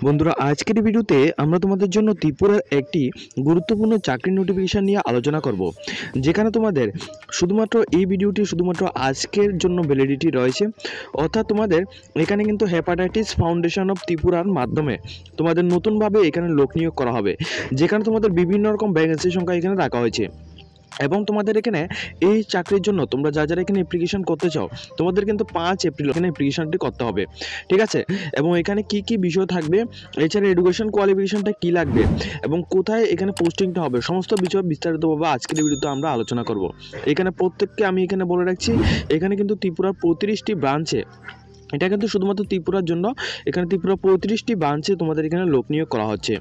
বন্ধুরা, আজকের ভিডিওতে আমরা তোমাদের জন্য ত্রিপুরার একটি গুরুত্বপূর্ণ চাকরির নোটিফিকেশন নিয়ে আলোচনা করব, যেখানে তোমাদের শুধুমাত্র এই ভিডিওটি শুধুমাত্র আজকের জন্য ভ্যালিডিটি রয়েছে। অর্থাৎ তোমাদের এখানে কিন্তু হেপাটাইটিস ফাউন্ডেশন অফ ত্রিপুরার মাধ্যমে তোমাদের নতুনভাবে এখানে লোক নিয়োগ করা হবে, যেখানে তোমাদের বিভিন্ন রকম ভ্যাকেন্সির সংখ্যা এখানে রাখা হয়েছে। এবং তোমাদের এখানে এই চাকরির জন্য তোমরা যারা এখানে অ্যাপ্লিকেশন করতে চাও, তোমাদের কিন্তু 5 এপ্রিল এখানে অ্যাপ্লিকেশনটি করতে হবে, ঠিক আছে। এবং এখানে কি কি বিষয় থাকবে, এছাড়া এডুকেশন কোয়ালিফিকেশনটা কি লাগবে এবং কোথায় এখানে পোস্টিংটা হবে, সমস্ত বিষয় বিস্তারিতভাবে আজকের ভিডিওতে আমরা আলোচনা করব। এখানে প্রত্যেককে আমি এখানে বলে রাখছি, এখানে কিন্তু ত্রিপুরার 35টি ব্রাঞ্চে, এটা কিন্তু শুধুমাত্র ত্রিপুরার জন্য, এখানে ত্রিপুরা 35টি ব্রাঞ্চে তোমাদের এখানে লোক নিয়োগ করা হচ্ছে।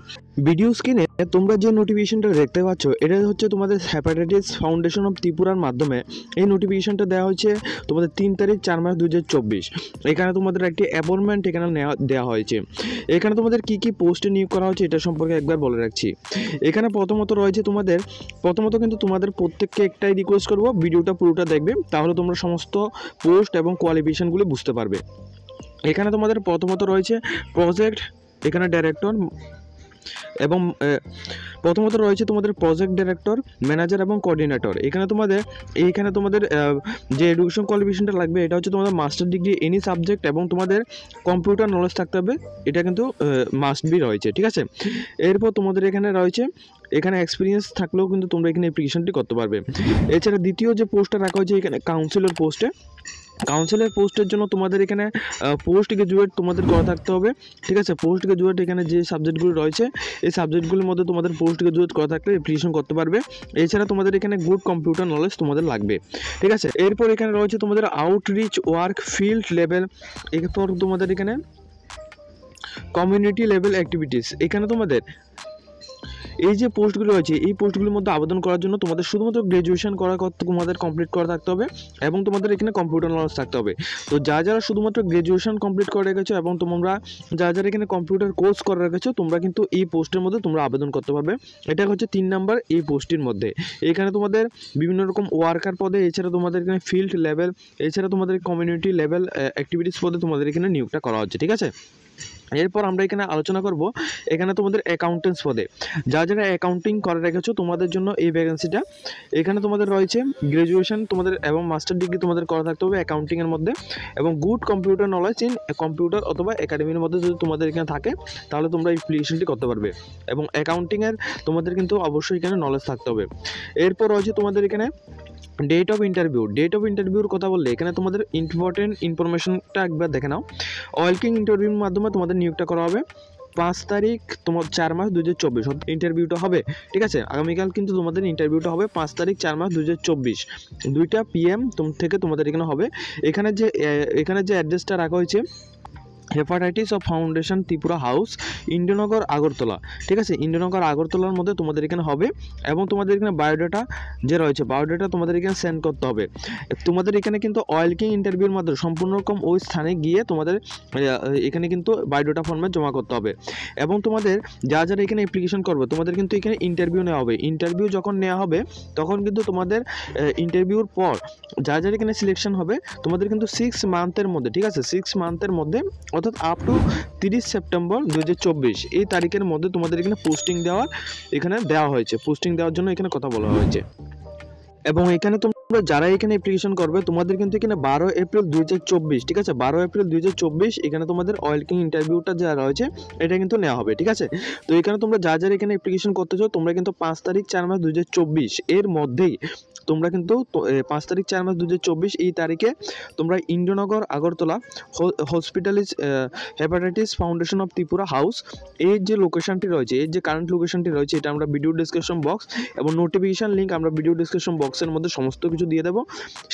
ভিডিও স্ক্রিনে তোমরা যে নোটিফিকেশনটা দেখতে পাচ্ছ, এটা হচ্ছে তোমাদের হেপাটাইটিস ফাউন্ডেশন অফ ত্রিপুরার মাধ্যমে এই নোটিফিকেশনটা দেওয়া হয়েছে তোমাদের 3 তারিখ 4 মাস 2024। এখানে তোমাদের একটি অ্যাপয়েন্টমেন্ট এখানে দেওয়া হয়েছে। এখানে তোমাদের কি কি পোস্টে নিয়োগ করা হচ্ছে এটা সম্পর্কে একবার বলে রাখছি। এখানে প্রথমত রয়েছে তোমাদের, কিন্তু তোমাদের প্রত্যেককে একটাই রিকোয়েস্ট করবো, ভিডিওটা পুরোটা দেখবে, তাহলে তোমরা সমস্ত পোস্ট এবং কোয়ালিফিকেশনগুলো বুঝতে পারবে। এখানে তোমাদের প্রথমত রয়েছে প্রজেক্ট এখানে ডাইরেক্টর, এবং প্রথমত রয়েছে তোমাদের প্রজেক্ট ডাইরেক্টর, ম্যানেজার এবং কোঅর্ডিনেটর। এখানে তোমাদের যে এডুকেশন কোয়ালিফিকেশনটা লাগবে, এটা হচ্ছে তোমাদের মাস্টার ডিগ্রি এনি সাবজেক্ট এবং তোমাদের কম্পিউটার নলেজ থাকতে হবে, এটা কিন্তু মাস্ট বি রয়েছে, ঠিক আছে। এরপর তোমাদের এখানে রয়েছে, এখানে এক্সপিরিয়েন্স থাকলেও কিন্তু তোমরা এখানে অ্যাপ্লিকেশনটি করতে পারবে। এছাড়া দ্বিতীয় যে পোস্টটা রাখা হয়েছে এখানে কাউন্সিলর পোস্টের জন্য তোমাদের এখানে পোস্ট গ্রাজুয়েট তোমাদের করা থাকতে হবে, ঠিক আছে। পোস্ট গ্রাজুয়েট এখানে যে সাবজেক্টগুলো রয়েছে, এই সাবজেক্টগুলোর মধ্যে তোমাদের পোস্ট গ্রাজুয়েট করা থাকলে অ্যাপ্লিকেশন করতে পারবে। এছাড়া তোমাদের এখানে গুড কম্পিউটার নলেজ তোমাদের লাগবে, ঠিক আছে। এরপর এখানে রয়েছে তোমাদের আউটরিচ ওয়ার্ক ফিল্ড লেভেল, এরপর তোমাদের এখানে কমিউনিটি লেভেল অ্যাক্টিভিটিস। এখানে তোমাদের এই যে পোস্টগুলো রয়েছে, এই পোস্টগুলোর মধ্যে আবেদন করার জন্য তোমাদের শুধুমাত্র গ্র্যাজুয়েশন তোমাদের কমপ্লিট করা থাকতে হবে এবং তোমাদের এখানে কম্পিউটার নলেজ থাকতে হবে। তো যারা শুধুমাত্র গ্র্যাজুয়েশন কমপ্লিট করে রেখেছো এবং তোমরা যারা এখানে কম্পিউটার কোর্স করে রেখেছো, তোমরা কিন্তু এই পোস্টের মধ্যে তোমরা আবেদন করতে পারবে। এটা হচ্ছে 3 নাম্বার এই পোস্টের মধ্যে। এখানে তোমাদের বিভিন্ন রকম ওয়ার্কার পদে, এছাড়া তোমাদের এখানে ফিল্ড লেভেল, এছাড়া তোমাদের কমিউনিটি লেভেল অ্যাক্টিভিটিস পদে তোমাদের এখানে নিয়োগটা করা হচ্ছে, ঠিক আছে। এরপর আমরা এখানে আলোচনা করব এখানে তোমাদের অ্যাকাউন্টেন্টস পদে, যারা অ্যাকাউন্টিং করে রেখেছো তোমাদের জন্য এই ভ্যাকেন্সিটা। এখানে তোমাদের রয়েছে গ্র্যাজুয়েশন তোমাদের এবং মাস্টার ডিগ্রি তোমাদের করা থাকতে হবে অ্যাকাউন্টিংয়ের মধ্যে, এবং good computer knowledge in computer অথবা একাডেমির মধ্যে যদি তোমাদের এখানে থাকে, তাহলে তোমরা এই অ্যাপ্লিকেশনটি করতে পারবে। এবং অ্যাকাউন্টিংয়ের তোমাদের কিন্তু অবশ্যই এখানে নলেজ থাকতে হবে। এরপর রয়েছে তোমাদের এখানে ডেট অফ ইন্টারভিউর কথা বললে, এখানে তোমাদের ইম্পর্টেন্ট ইনফরমেশনটা একবার দেখে নাও। ওয়েলকিং ইন্টারভিউর মাধ্যমে তোমাদের নিয়োগটা করা হবে 5 তারিখ 4 মাস 2024 ইন্টারভিউটা হবে, ঠিক আছে। আগামীকাল কিন্তু তোমাদের ইন্টারভিউটা হবে 5 তারিখ 4 মাস 2024 2টা PM থেকে তোমাদের এখানে হবে। এখানে যে অ্যাড্রেসটা রাখা হয়েছে, hepatitis of foundation Tripura house, Indranagar Agartala, ঠিক আছে। ইন্দ্রনগর আগরতলার মধ্যে তোমাদের এখানে হবে। এবং তোমাদের এখানে বায়োডাটা যে রয়েছে, বায়োডাটা তোমাদের এখানে সেন্ড করতে হবে। তোমাদের এখানে কিন্তু ওয়েলকিং ইন্টারভিউর মাধ্যমে সম্পূর্ণ রকম ওই স্থানে গিয়ে তোমাদের এখানে কিন্তু বায়োডাটা ফর্মে জমা করতে হবে। এবং তোমাদের যারা এখানে অ্যাপ্লিকেশন করবে, তোমাদের কিন্তু এখানে ইন্টারভিউ নেওয়া হবে। ইন্টারভিউ যখন নেওয়া হবে, তখন কিন্তু তোমাদের ইন্টারভিউর পর যারা এখানে সিলেকশন হবে, তোমাদের কিন্তু 6 মান্থের মধ্যে, ঠিক আছে, 6 মান্থের মধ্যে, অর্থাৎ আপ টু 30 সেপ্টেম্বর 2024 এই তারিখের মধ্যে তোমাদের এখানে পোস্টিং দেওয়া হয়েছে। পোস্টিং দেওয়ার জন্য এখানে কথা বলা হয়েছে। এবং এখানে তোমরা যারা এখানে অ্যাপ্লিকেশন করবে, তোমাদের কিন্তু এখানে 12 এপ্রিল 2024, ঠিক আছে, 12 এপ্রিল 2024 এখানে তোমাদের ওয়েলকিং ইন্টারভিউটা যা রয়েছে এটা কিন্তু নেওয়া হবে, ঠিক আছে। তো এখানে তোমরা যারা এখানে অ্যাপ্লিকেশন করতে চাও, তোমরা কিন্তু 5 তারিখ 4 মাস 2024 এর মধ্যেই তোমরা কিন্তু 5 তারিখ 4 মাস 2024 এই তারিখে তোমরা Indranagar Agartala hospitals hepatitis foundation of Tripura house, এর যে লোকেশনটি রয়েছে, এর যে কারেন্ট লোকেশনটি রয়েছে, এটা আমরা ভিডিও ডিসক্রিপশন বক্স এবং নোটিফিকেশন লিঙ্ক আমরা ভিডিও ডিসক্রিপশন বক্সের মধ্যে সমস্ত কিছু দিয়ে দেবো।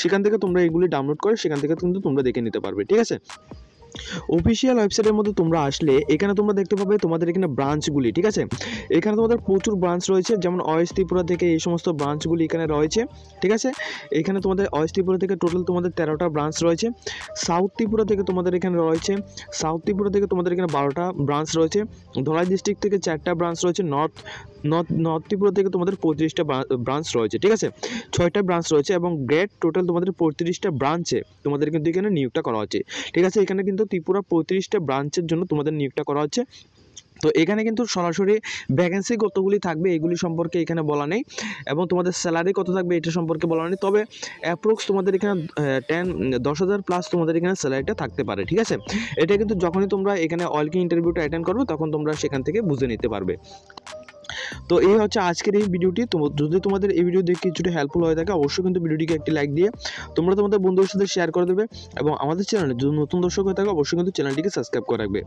সেখান থেকে তোমরা এগুলি ডাউনলোড করে সেখান থেকে কিন্তু তোমরা দেখে নিতে পারবে, ঠিক আছে। অফিসিয়াল ওয়েবসাইটের মধ্যে তোমরা আসলে এখানে তোমরা দেখতে পাবে তোমাদের এখানে ব্রাঞ্চগুলি, ঠিক আছে। এখানে তোমাদের প্রচুর ব্রাঞ্চ রয়েছে, যেমন ওয়েস্ট ত্রিপুরা থেকে এই সমস্ত ব্রাঞ্চগুলি এখানে রয়েছে, ঠিক আছে। এখানে তোমাদের ওয়েস্ট ত্রিপুরা থেকে টোটাল তোমাদের 13টা ব্রাঞ্চ রয়েছে। সাউথ ত্রিপুরা থেকে তোমাদের এখানে 12টা ব্রাঞ্চ রয়েছে। ধলাই ডিস্ট্রিক্ট থেকে 4টা ব্রাঞ্চ রয়েছে। নর্থ ত্রিপুরা থেকে তোমাদের 35টা ব্রাঞ্চ রয়েছে, ঠিক আছে। 6টা ব্রাঞ্চ রয়েছে এবং গ্রেড টোটাল তোমাদের 35টা ব্রাঞ্চে তোমাদের কিন্তু এখানে নিয়োগটা করা হচ্ছে, ঠিক আছে। এখানে কিন্তু ত্রিপুরা 35টা ব্রাঞ্চের জন্য তোমাদের নিয়োগটা করা হচ্ছে। তো এখানে কিন্তু সরাসরি ভ্যাকেন্সি কতগুলি থাকবে এগুলি সম্পর্কে এখানে বলা নেই, এবং তোমাদের স্যালারি কত থাকবে এটা সম্পর্কে বলা নেই। তবে অ্যাপ্রক্স তোমাদের এখানে 10,000 প্লাস তোমাদের এখানে স্যালারিটা থাকতে পারে, ঠিক আছে। এটা কিন্তু যখনই তোমরা এখানে ওয়েলকাম ইন্টারভিউটা অ্যাটেন্ড করবে তখন তোমরা সেখান থেকে বুঝে নিতে পারবে। তো এই হচ্ছে আজকের এই ভিডিওটি। যদি তোমাদের এই ভিডিও দেখে কিছুটা হেল্পফুল হয়ে থাকে অবশ্যই কিন্তু ভিডিওটিকে একটি লাইক দিয়ে তোমরা তোমাদের বন্ধুদের সাথে শেয়ার করে দেবে, এবং আমাদের চ্যানেলে যদি নতুন দর্শক হয়ে থাকে অবশ্যই কিন্তু চ্যানেলটিকে সাবস্ক্রাইব করে রাখবে।